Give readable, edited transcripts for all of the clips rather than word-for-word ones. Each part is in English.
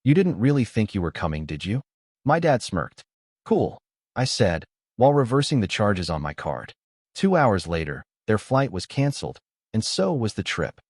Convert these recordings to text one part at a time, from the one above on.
You didn't really think you were coming, did you? My dad smirked. Cool, I said, while reversing the charges on my card. 2 hours later, their flight was canceled, and so was the trip.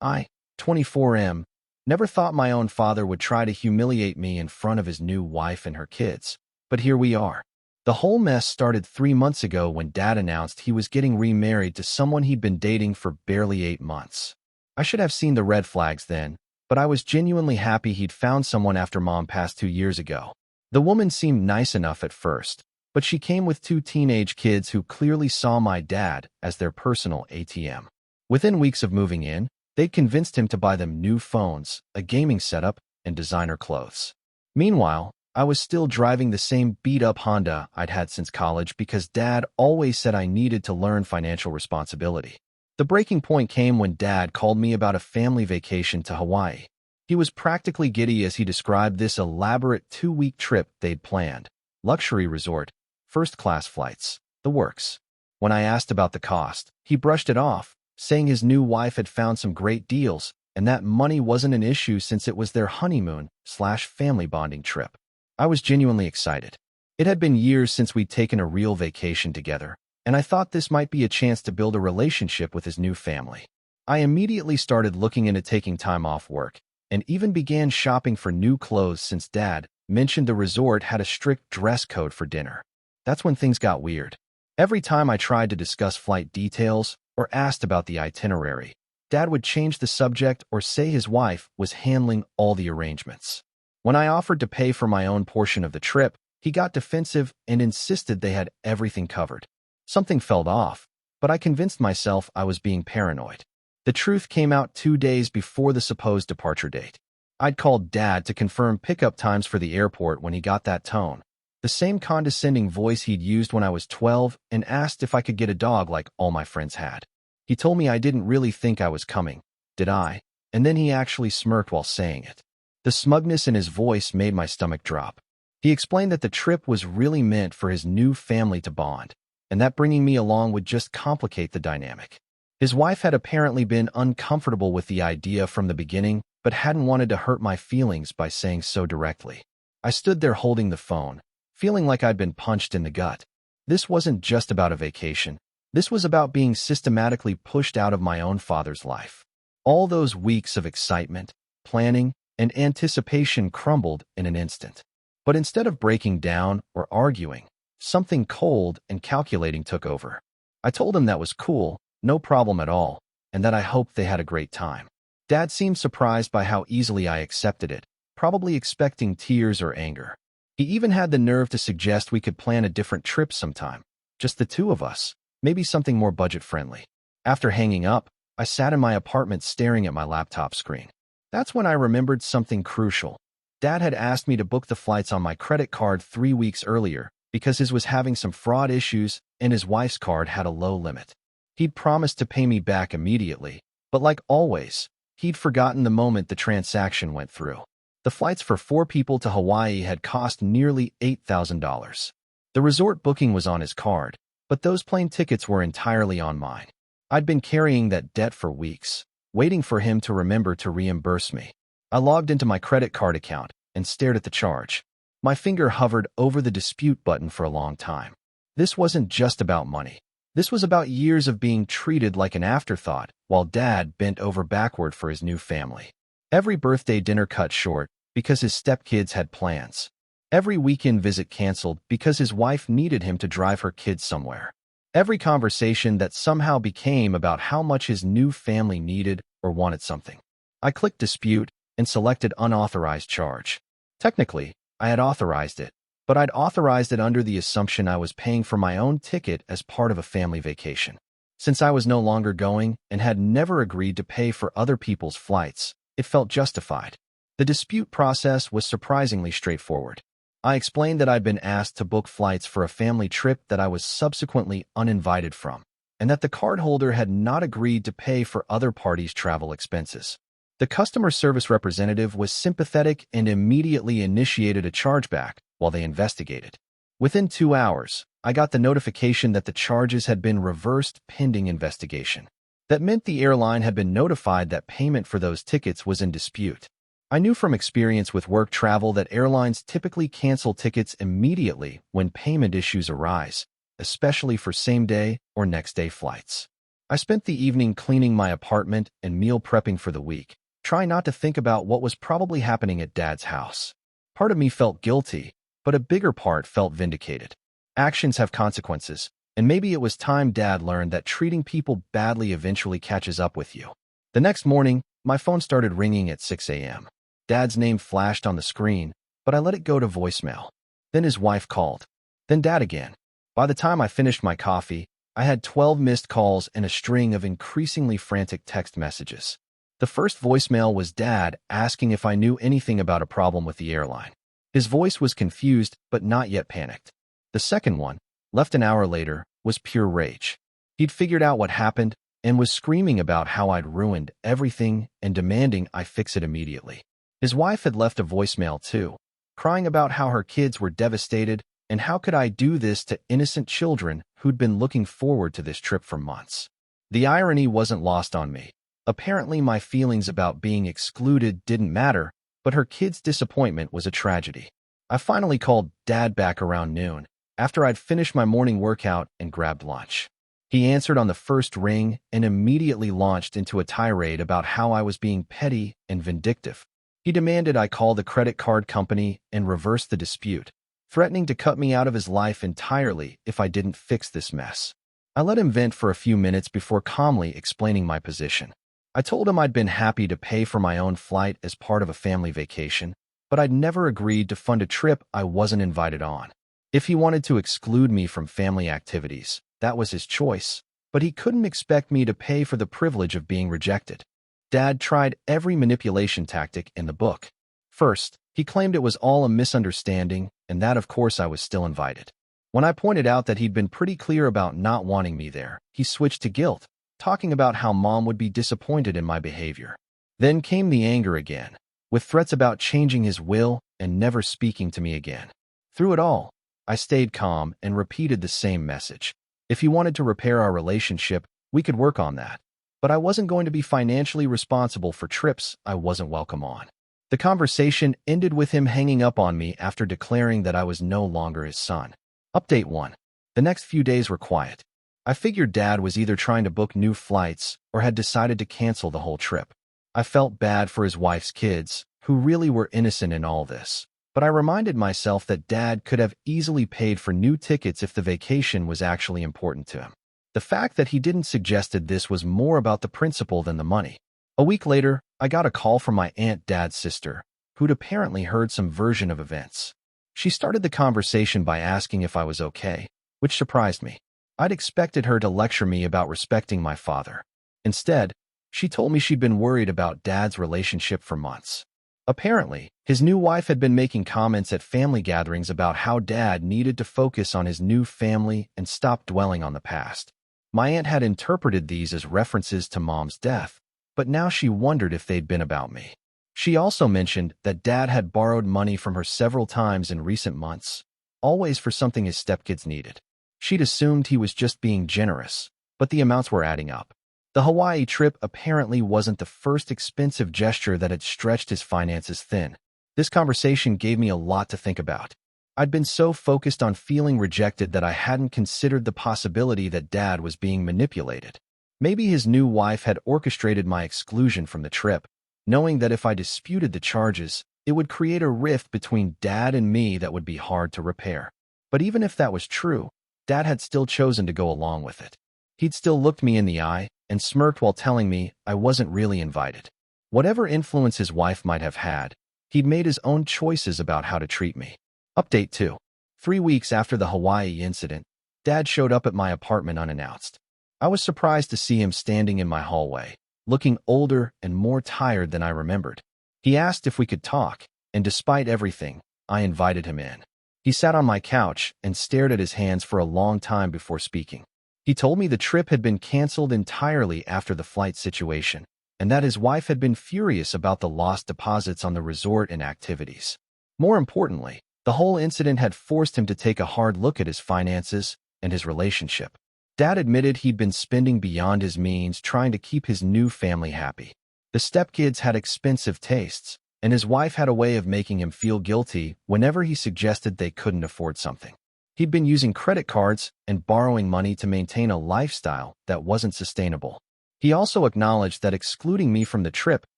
I, 24M, never thought my own father would try to humiliate me in front of his new wife and her kids. But here we are. The whole mess started 3 months ago when Dad announced he was getting remarried to someone he'd been dating for barely 8 months. I should have seen the red flags then, but I was genuinely happy he'd found someone after Mom passed 2 years ago. The woman seemed nice enough at first, but she came with 2 teenage kids who clearly saw my dad as their personal ATM. Within weeks of moving in, they'd convinced him to buy them new phones, a gaming setup, and designer clothes. Meanwhile, I was still driving the same beat-up Honda I'd had since college because Dad always said I needed to learn financial responsibility. The breaking point came when Dad called me about a family vacation to Hawaii. He was practically giddy as he described this elaborate 2-week trip they'd planned. Luxury resort, first-class flights, the works. When I asked about the cost, he brushed it off, saying his new wife had found some great deals and that money wasn't an issue since it was their honeymoon/family bonding trip. I was genuinely excited. It had been years since we'd taken a real vacation together, and I thought this might be a chance to build a relationship with his new family. I immediately started looking into taking time off work, and even began shopping for new clothes since Dad mentioned the resort had a strict dress code for dinner. That's when things got weird. Every time I tried to discuss flight details or asked about the itinerary, Dad would change the subject or say his wife was handling all the arrangements. When I offered to pay for my own portion of the trip, he got defensive and insisted they had everything covered. Something felt off, but I convinced myself I was being paranoid. The truth came out 2 days before the supposed departure date. I'd called Dad to confirm pickup times for the airport when he got that tone, the same condescending voice he'd used when I was 12, and asked if I could get a dog like all my friends had. He told me I didn't really think I was coming, did I? And then he actually smirked while saying it. The smugness in his voice made my stomach drop. He explained that the trip was really meant for his new family to bond, and that bringing me along would just complicate the dynamic. His wife had apparently been uncomfortable with the idea from the beginning, but hadn't wanted to hurt my feelings by saying so directly. I stood there holding the phone, feeling like I'd been punched in the gut. This wasn't just about a vacation. This was about being systematically pushed out of my own father's life. All those weeks of excitement, planning, and anticipation crumbled in an instant. But instead of breaking down or arguing, something cold and calculating took over. I told him that was cool, no problem at all, and that I hoped they had a great time. Dad seemed surprised by how easily I accepted it, probably expecting tears or anger. He even had the nerve to suggest we could plan a different trip sometime, just the 2 of us, maybe something more budget-friendly. After hanging up, I sat in my apartment staring at my laptop screen. That's when I remembered something crucial. Dad had asked me to book the flights on my credit card 3 weeks earlier because his was having some fraud issues and his wife's card had a low limit. He'd promised to pay me back immediately, but like always, he'd forgotten the moment the transaction went through. The flights for 4 people to Hawaii had cost nearly $8,000. The resort booking was on his card, but those plane tickets were entirely on mine. I'd been carrying that debt for weeks, waiting for him to remember to reimburse me. I logged into my credit card account and stared at the charge. My finger hovered over the dispute button for a long time. This wasn't just about money. This was about years of being treated like an afterthought while Dad bent over backward for his new family. Every birthday dinner cut short because his stepkids had plans. Every weekend visit canceled because his wife needed him to drive her kids somewhere. Every conversation that somehow became about how much his new family needed or wanted something. I clicked dispute and selected unauthorized charge. Technically, I had authorized it, but I'd authorized it under the assumption I was paying for my own ticket as part of a family vacation. Since I was no longer going and had never agreed to pay for other people's flights, it felt justified. The dispute process was surprisingly straightforward. I explained that I'd been asked to book flights for a family trip that I was subsequently uninvited from, and that the cardholder had not agreed to pay for other parties' travel expenses. The customer service representative was sympathetic and immediately initiated a chargeback while they investigated. Within 2 hours, I got the notification that the charges had been reversed pending investigation. That meant the airline had been notified that payment for those tickets was in dispute. I knew from experience with work travel that airlines typically cancel tickets immediately when payment issues arise, especially for same-day or next-day flights. I spent the evening cleaning my apartment and meal prepping for the week, trying not to think about what was probably happening at Dad's house. Part of me felt guilty, but a bigger part felt vindicated. Actions have consequences, and maybe it was time Dad learned that treating people badly eventually catches up with you. The next morning, my phone started ringing at 6 a.m. Dad's name flashed on the screen, but I let it go to voicemail. Then his wife called. Then Dad again. By the time I finished my coffee, I had 12 missed calls and a string of increasingly frantic text messages. The first voicemail was Dad asking if I knew anything about a problem with the airline. His voice was confused, but not yet panicked. The second one, left an hour later, was pure rage. He'd figured out what happened and was screaming about how I'd ruined everything and demanding I fix it immediately. His wife had left a voicemail too, crying about how her kids were devastated and how could I do this to innocent children who'd been looking forward to this trip for months. The irony wasn't lost on me. Apparently my feelings about being excluded didn't matter, but her kids' disappointment was a tragedy. I finally called Dad back around noon, after I'd finished my morning workout and grabbed lunch. He answered on the first ring and immediately launched into a tirade about how I was being petty and vindictive. He demanded I call the credit card company and reverse the dispute, threatening to cut me out of his life entirely if I didn't fix this mess. I let him vent for a few minutes before calmly explaining my position. I told him I'd been happy to pay for my own flight as part of a family vacation, but I'd never agreed to fund a trip I wasn't invited on. If he wanted to exclude me from family activities, that was his choice, but he couldn't expect me to pay for the privilege of being rejected. Dad tried every manipulation tactic in the book. First, he claimed it was all a misunderstanding and that of course I was still invited. When I pointed out that he'd been pretty clear about not wanting me there, he switched to guilt, talking about how Mom would be disappointed in my behavior. Then came the anger again, with threats about changing his will and never speaking to me again. Through it all, I stayed calm and repeated the same message. If he wanted to repair our relationship, we could work on that. But I wasn't going to be financially responsible for trips I wasn't welcome on. The conversation ended with him hanging up on me after declaring that I was no longer his son. Update 1. The next few days were quiet. I figured Dad was either trying to book new flights or had decided to cancel the whole trip. I felt bad for his wife's kids, who really were innocent in all this. But I reminded myself that Dad could have easily paid for new tickets if the vacation was actually important to him. The fact that he didn't suggested this was more about the principle than the money. A week later, I got a call from my aunt Dad's sister, who'd apparently heard some version of events. She started the conversation by asking if I was okay, which surprised me. I'd expected her to lecture me about respecting my father. Instead, she told me she'd been worried about Dad's relationship for months. Apparently, his new wife had been making comments at family gatherings about how Dad needed to focus on his new family and stop dwelling on the past. My aunt had interpreted these as references to Mom's death, but now she wondered if they'd been about me. She also mentioned that Dad had borrowed money from her several times in recent months, always for something his stepkids needed. She'd assumed he was just being generous, but the amounts were adding up. The Hawaii trip apparently wasn't the first expensive gesture that had stretched his finances thin. This conversation gave me a lot to think about. I'd been so focused on feeling rejected that I hadn't considered the possibility that Dad was being manipulated. Maybe his new wife had orchestrated my exclusion from the trip, knowing that if I disputed the charges, it would create a rift between Dad and me that would be hard to repair. But even if that was true, Dad had still chosen to go along with it. He'd still looked me in the eye and smirked while telling me I wasn't really invited. Whatever influence his wife might have had, he'd made his own choices about how to treat me. Update 2. 3 weeks after the Hawaii incident, Dad showed up at my apartment unannounced. I was surprised to see him standing in my hallway, looking older and more tired than I remembered. He asked if we could talk, and despite everything, I invited him in. He sat on my couch and stared at his hands for a long time before speaking. He told me the trip had been canceled entirely after the flight situation, and that his wife had been furious about the lost deposits on the resort and activities. More importantly, the whole incident had forced him to take a hard look at his finances and his relationship. Dad admitted he'd been spending beyond his means trying to keep his new family happy. The stepkids had expensive tastes, and his wife had a way of making him feel guilty whenever he suggested they couldn't afford something. He'd been using credit cards and borrowing money to maintain a lifestyle that wasn't sustainable. He also acknowledged that excluding me from the trip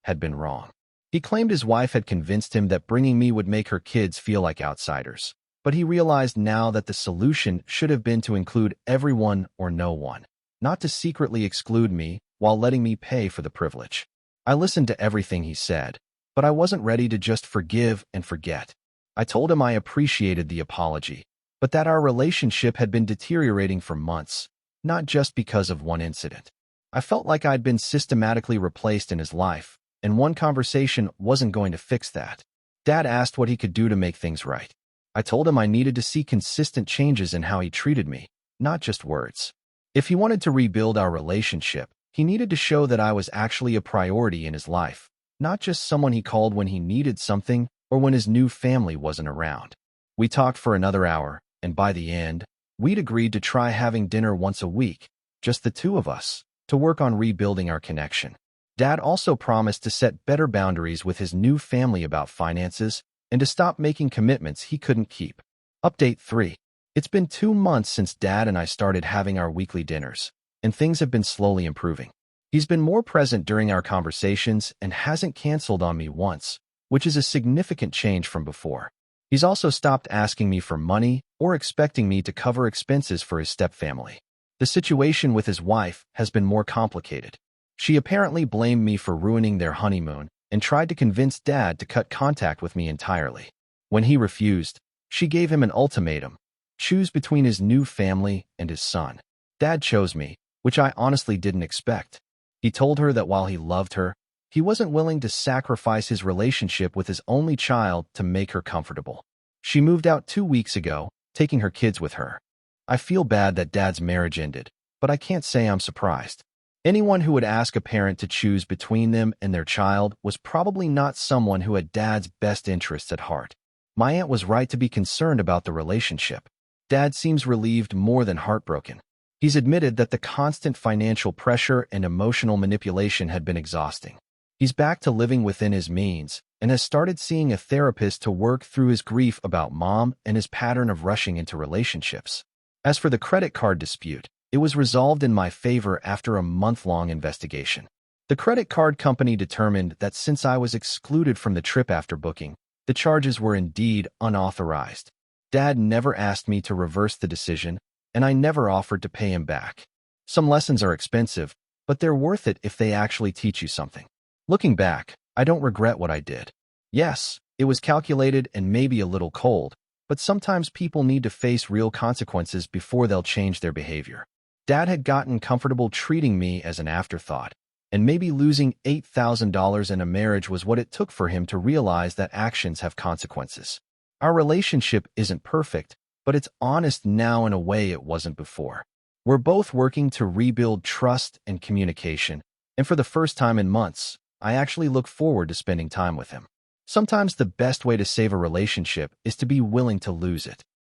had been wrong. He claimed his wife had convinced him that bringing me would make her kids feel like outsiders, but he realized now that the solution should have been to include everyone or no one, not to secretly exclude me while letting me pay for the privilege. I listened to everything he said, but I wasn't ready to just forgive and forget. I told him I appreciated the apology, but that our relationship had been deteriorating for months, not just because of one incident. I felt like I'd been systematically replaced in his life, and one conversation wasn't going to fix that. Dad asked what he could do to make things right. I told him I needed to see consistent changes in how he treated me, not just words. If he wanted to rebuild our relationship, he needed to show that I was actually a priority in his life, not just someone he called when he needed something or when his new family wasn't around. We talked for another hour, and by the end, we'd agreed to try having dinner once a week, just the two of us, to work on rebuilding our connection. Dad also promised to set better boundaries with his new family about finances and to stop making commitments he couldn't keep. Update 3. It's been 2 months since Dad and I started having our weekly dinners, and things have been slowly improving. He's been more present during our conversations and hasn't canceled on me once, which is a significant change from before. He's also stopped asking me for money or expecting me to cover expenses for his stepfamily. The situation with his wife has been more complicated. She apparently blamed me for ruining their honeymoon and tried to convince Dad to cut contact with me entirely. When he refused, she gave him an ultimatum: choose between his new family and his son. Dad chose me, which I honestly didn't expect. He told her that while he loved her, he wasn't willing to sacrifice his relationship with his only child to make her comfortable. She moved out 2 weeks ago, taking her kids with her. I feel bad that Dad's marriage ended, but I can't say I'm surprised. Anyone who would ask a parent to choose between them and their child was probably not someone who had Dad's best interests at heart. My aunt was right to be concerned about the relationship. Dad seems relieved more than heartbroken. He's admitted that the constant financial pressure and emotional manipulation had been exhausting. He's back to living within his means and has started seeing a therapist to work through his grief about Mom and his pattern of rushing into relationships. As for the credit card dispute, it was resolved in my favor after a month-long investigation. The credit card company determined that since I was excluded from the trip after booking, the charges were indeed unauthorized. Dad never asked me to reverse the decision, and I never offered to pay him back. Some lessons are expensive, but they're worth it if they actually teach you something. Looking back, I don't regret what I did. Yes, it was calculated and maybe a little cold, but sometimes people need to face real consequences before they'll change their behavior. Dad had gotten comfortable treating me as an afterthought, and maybe losing $8,000 in a marriage was what it took for him to realize that actions have consequences. Our relationship isn't perfect, but it's honest now in a way it wasn't before. We're both working to rebuild trust and communication, and for the first time in months, I actually look forward to spending time with him. Sometimes the best way to save a relationship is to be willing to lose it.